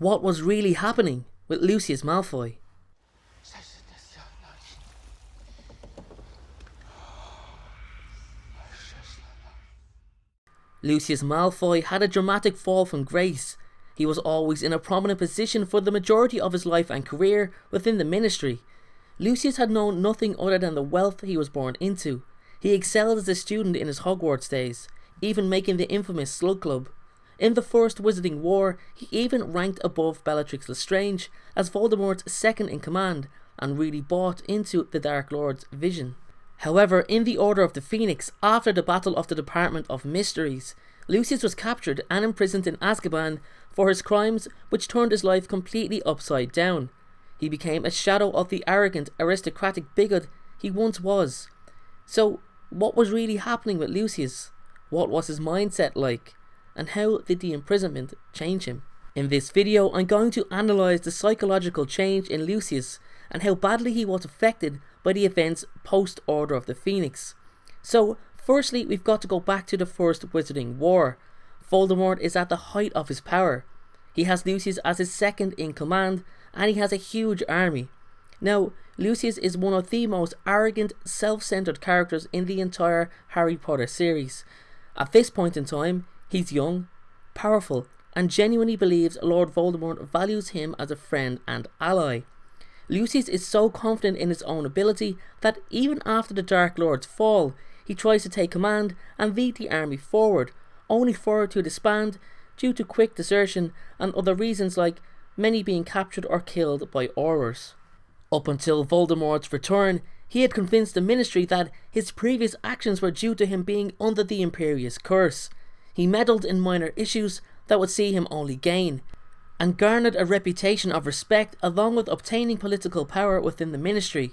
What was really happening with Lucius Malfoy? Lucius Malfoy had a dramatic fall from grace. He was always in a prominent position for the majority of his life and career within the ministry. Lucius had known nothing other than the wealth he was born into. He excelled as a student in his Hogwarts days, even making the infamous Slug Club. In the First Wizarding War, he even ranked above Bellatrix Lestrange as Voldemort's second in command, and really bought into the Dark Lord's vision. However, in the Order of the Phoenix, after the Battle of the Department of Mysteries, Lucius was captured and imprisoned in Azkaban for his crimes, which turned his life completely upside down. He became a shadow of the arrogant, aristocratic bigot he once was. So, what was really happening with Lucius? What was his mindset like? And how did the imprisonment change him? In this video, I'm going to analyse the psychological change in Lucius and how badly he was affected by the events post-Order of the Phoenix. So, firstly, we've got to go back to the First Wizarding War. Voldemort is at the height of his power. He has Lucius as his second in command, and he has a huge army. Now, Lucius is one of the most arrogant, self-centered characters in the entire Harry Potter series. At this point in time, he's young, powerful, and genuinely believes Lord Voldemort values him as a friend and ally. Lucius is so confident in his own ability that even after the Dark Lord's fall, he tries to take command and lead the army forward, only for it to disband due to quick desertion and other reasons like many being captured or killed by Aurors. Up until Voldemort's return, he had convinced the Ministry that his previous actions were due to him being under the Imperious Curse. He meddled in minor issues that would see him only gain, and garnered a reputation of respect along with obtaining political power within the Ministry.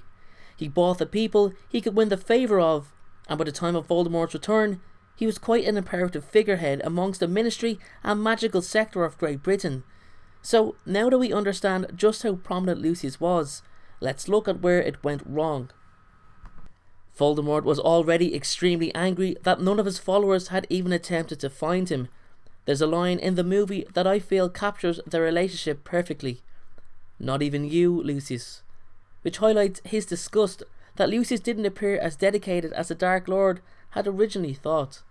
He bought the people he could win the favour of, and by the time of Voldemort's return, he was quite an imperative figurehead amongst the Ministry and magical sector of Great Britain. So now that we understand just how prominent Lucius was, let's look at where it went wrong. Voldemort was already extremely angry that none of his followers had even attempted to find him. There's a line in the movie that I feel captures their relationship perfectly. "Not even you, Lucius," which highlights his disgust that Lucius didn't appear as dedicated as the Dark Lord had originally thought.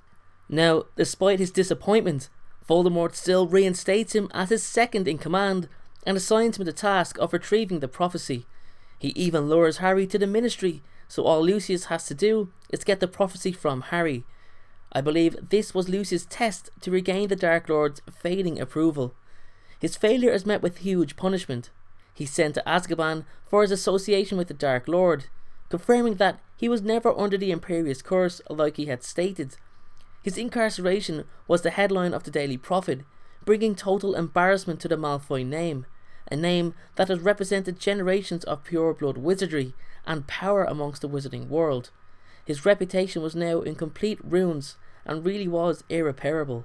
Now, despite his disappointment, Voldemort still reinstates him as his second in command and assigns him the task of retrieving the prophecy. He even lures Harry to the Ministry, so all Lucius has to do is get the prophecy from Harry. I believe this was Lucius' test to regain the Dark Lord's fading approval. His failure is met with huge punishment. He's sent to Azkaban for his association with the Dark Lord, confirming that he was never under the Imperious Curse like he had stated. His incarceration was the headline of the Daily Prophet, bringing total embarrassment to the Malfoy name, a name that has represented generations of pure-blood wizardry and power amongst the wizarding world. His reputation was now in complete ruins and really was irreparable.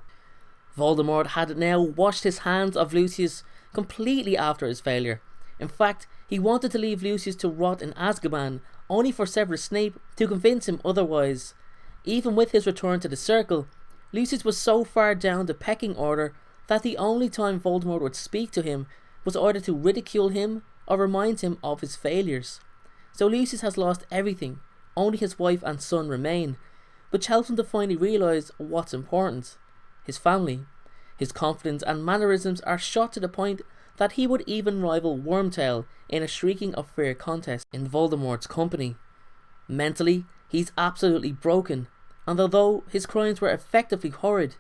Voldemort had now washed his hands of Lucius completely after his failure. In fact, he wanted to leave Lucius to rot in Azkaban, only for Severus Snape to convince him otherwise. Even with his return to the Circle, Lucius was so far down the pecking order that the only time Voldemort would speak to him was either to ridicule him or remind him of his failures. So Lucius has lost everything, only his wife and son remain, which helps him to finally realise what's important: his family. His confidence and mannerisms are shot to the point that he would even rival Wormtail in a shrieking of fear contest in Voldemort's company. Mentally, he's absolutely broken, and although his crimes were effectively horrid,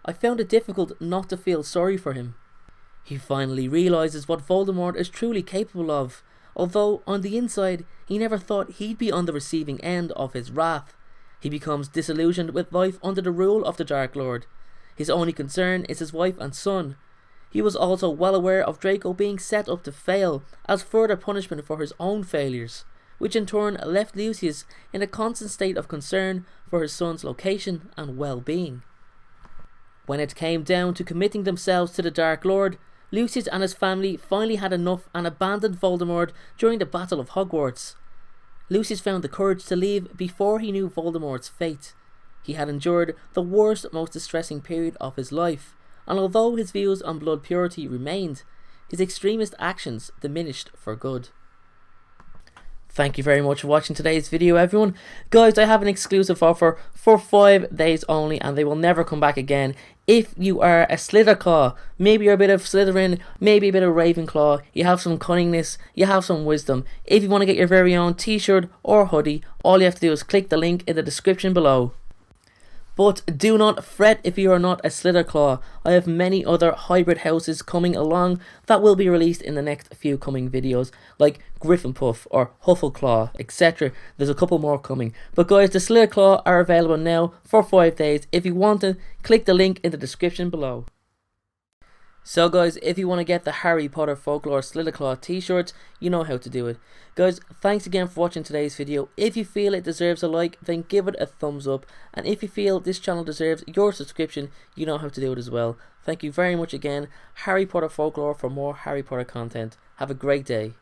I found it difficult not to feel sorry for him. He finally realises what Voldemort is truly capable of, although on the inside he never thought he'd be on the receiving end of his wrath. He becomes disillusioned with life under the rule of the Dark Lord. His only concern is his wife and son. He was also well aware of Draco being set up to fail as further punishment for his own failures, which in turn left Lucius in a constant state of concern for his son's location and well-being. When it came down to committing themselves to the Dark Lord, Lucius and his family finally had enough and abandoned Voldemort during the Battle of Hogwarts. Lucius found the courage to leave before he knew Voldemort's fate. He had endured the worst, most distressing period of his life, and although his views on blood purity remained, his extremist actions diminished for good. Thank you very much for watching today's video, everyone. Guys, I have an exclusive offer for 5 days only, and they will never come back again. If you are a Slitherclaw, maybe you're a bit of Slytherin, maybe a bit of Ravenclaw, you have some cunningness, you have some wisdom. If you want to get your very own t-shirt or hoodie, all you have to do is click the link in the description below. But do not fret if you are not a Slitherclaw. I have many other hybrid houses coming along that will be released in the next few coming videos, like Gryffindor or Huffleclaw, etc. There's a couple more coming. But guys, the Slitherclaw are available now for 5 days. If you want to, click the link in the description below. So guys, if you want to get the Harry Potter Folklore Slitherclaw t-shirts, you know how to do it. Guys, thanks again for watching today's video. If you feel it deserves a like, then give it a thumbs up. And if you feel this channel deserves your subscription, you know how to do it as well. Thank you very much again. Harry Potter Folklore for more Harry Potter content. Have a great day.